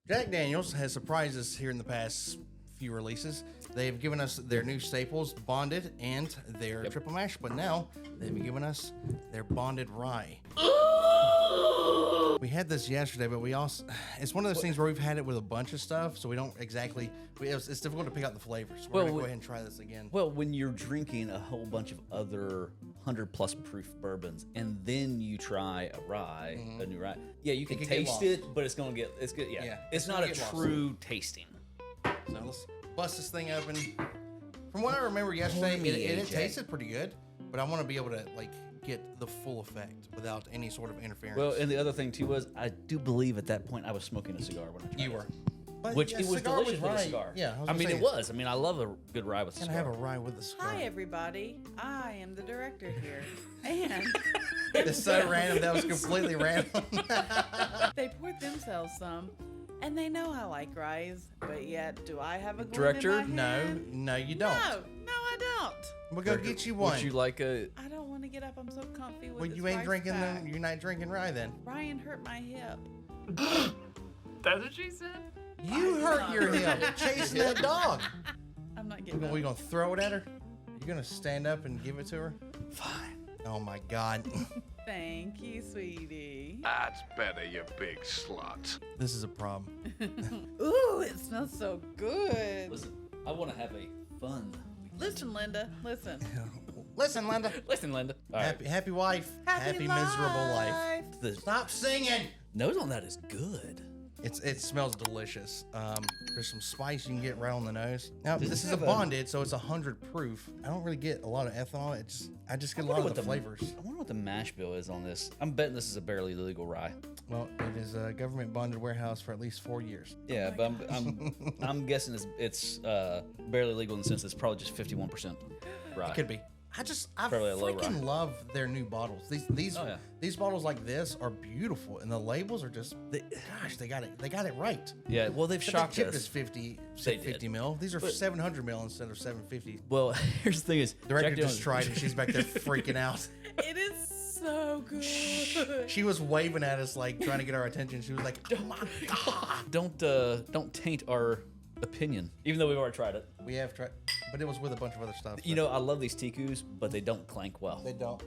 Jack Daniels has surprised us here in the past few releases. They've given us their new staples, Bonded, and their Triple Mash, but now they've given us their Bonded Rye. We had this yesterday, but we also, it's one of those things where we've had it with a bunch of stuff, so we don't exactly, it's difficult to pick out the flavors. So we're going to go ahead and try this again. Well, when you're drinking a whole bunch of other 100+ proof bourbons, and then you try a rye, a new rye, yeah, you can taste it, but it's going to get, it's good, yeah. It's not a true tasting. So let's bust this thing open. From what I remember yesterday, it tasted pretty good, but I want to be able to, like, get the full effect without any sort of interference. Well, and the other thing too was I do believe at that point I was smoking a cigar when I tried it. You were. But Which it was delicious with a cigar. Yeah, I mean it was. I mean I love a good rye with a cigar. Can I have a rye with a cigar? Hi everybody, I am the director here, and it's so random. That was completely random. they poured themselves some, and they know I like ryes, but yet do I have a gourd Director? in my hand? No, you don't. No, I don't. We'll go get you one. Would you like a? I don't want to get up. I'm so comfy with Well, this you ain't rice drinking pack. them. You're not drinking rye then. Ryan hurt my hip. That's what she said? You hurt your hip chasing that dog. I'm not getting We up. gonna throw it at her? You gonna stand up and give it to her? Fine. Oh my God. Thank you, sweetie. That's better, you big slut. This is a problem. Ooh, it smells so good. Listen, I want to have a fun. Listen, Linda. Listen. Listen, Linda. Listen, Linda. All right. Happy wife. Happy miserable life. The Stop singing. nose on that is good. It smells delicious. There's some spice you can get right on the nose. Now Does this it is a have a- bonded, so it's 100 proof. I don't really get a lot of ethanol. I just get a lot of the flavors. I wonder what the mash bill is on this. I'm betting this is a barely legal rye. Well, it is a government bonded warehouse for at least 4 years. Yeah, but I'm guessing it's barely legal in the sense it's probably just 51% rye. It could be. I Probably a low freaking rye. love their new bottles. These bottles like this are beautiful, and the labels are just gosh, they got it right. Yeah, well they've But shocked they tipped us. us 50 did. mil. These are 700 mil instead of 750. Well, here's the thing is, Director Jack just Daniels- tried it. She's back there freaking out. It is so good. She was waving at us like trying to get our attention. She was like, "Oh my God!" Don't taint our opinion, even though we've already tried it. We have tried, but it was with a bunch of other stuff. You know, I love these tikus, but they don't clank well. They don't.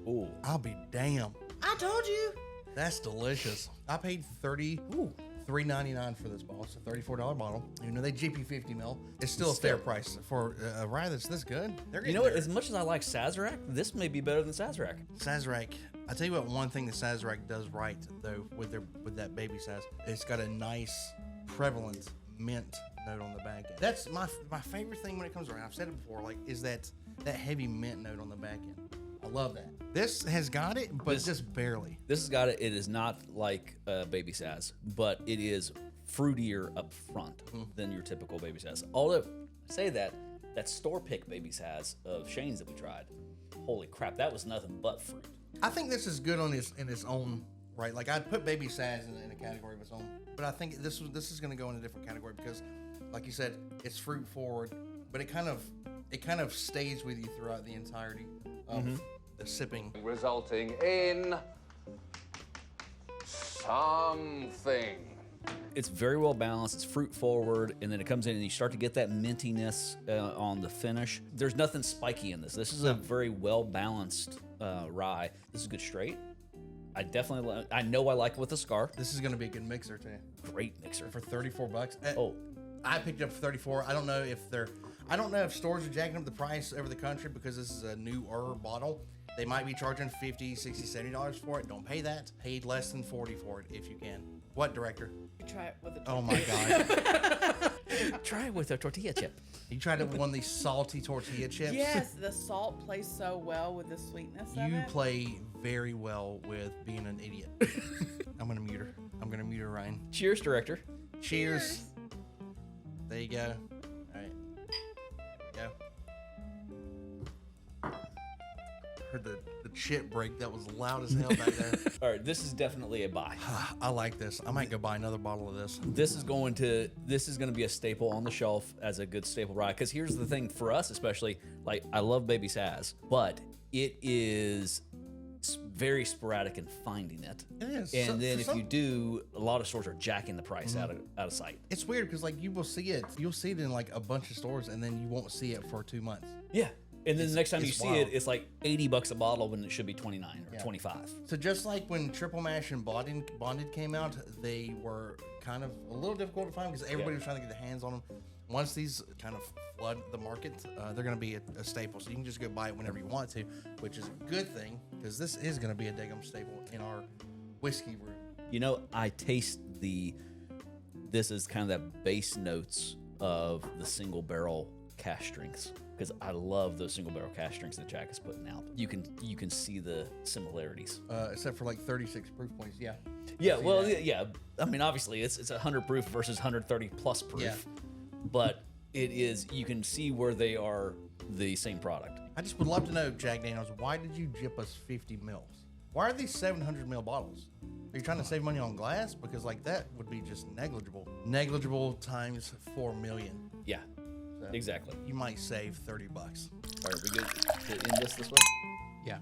Ooh. I'll be damn. I told you. That's delicious. I paid $3.99 for this bottle. It's a $34 bottle. You know, they GP 50 mil. It's still a fair price for a rye that's this good. They're You know what? As much as I like Sazerac, this may be better than Sazerac. Sazerac. I tell you what, one thing that Sazerac does right though with that baby Saz, it's got a nice prevalent mint note on the back end. That's my favorite thing when it comes around. I've said it before, like, is that heavy mint note on the back end. I love that. This has got it, but just barely. This has got it. It is not like Baby Saz, but it is fruitier up front than your typical Baby Saz. Although, I say that store pick Baby Saz of Shane's that we tried, holy crap, that was nothing but fruit. I think this is good in its own right. Like, I'd put Baby Saz in a category of its own, but I think this is going to go in a different category because, like you said, it's fruit forward, but it kind of stays with you throughout the entirety of the sipping. Resulting in something. It's very well balanced. It's fruit forward, and then it comes in and you start to get that mintiness on the finish. There's nothing spiky in this. This is a very well balanced rye. This is good straight. I know I like it with a scar. This is going to be a good mixer too. Great mixer. For $34. Oh. I picked it up for 34. I don't know if stores are jacking up the price over the country because this is a newer bottle. They might be charging $50, $60, $70 for it. Don't pay that. Pay less than $40 for it if you can. What, director? You try it with a Oh my God. Try it with a tortilla chip. You tried it with one of these salty tortilla chips? Yes, the salt plays so well with the sweetness of You it. play very well with being an idiot. I'm going to mute her. I'm going to mute her, Ryan. Cheers, director. Cheers. There you go. All right. Go. Heard the chip break. That was loud as hell back there. All right, this is definitely a buy. I like this. I might go buy another bottle of this. This is going to be a staple on the shelf as a good staple rye. Because here's the thing for us, especially, like, I love Baby Saz, but it is It's very sporadic in finding it. It is. And then if you do, a lot of stores are jacking the price out of sight. It's weird because like you'll see it in like a bunch of stores, and then you won't see it for 2 months. Yeah. And then the next time you it's see wild. it, it's like $80 a bottle when it should be 29 or 25. So just like when Triple Mash and Bonded came out, they were kind of a little difficult to find because everybody was trying to get their hands on them. Once these kind of flood the market, they're going to be a staple. So you can just go buy it whenever you want to, which is a good thing because this is going to be a daggum staple in our whiskey room. You know, I taste this is kind of that base notes of the single barrel cash strengths, because I love those single barrel cash strengths that Jack is putting out. You can see the similarities. Except for like 36 proof points. Yeah. Yeah, well, yeah. I mean, obviously, it's 100 proof versus 130 plus proof. Yeah. But it is, you can see where they are the same product. I just would love to know, Jack Daniels, why did you jip us 50 mils? Why are these 700 mil bottles? Are you trying to save money on glass? Because like that would be just negligible. Negligible times 4 million. Yeah, exactly. You might save $30. All right, we good to end this way? Yeah.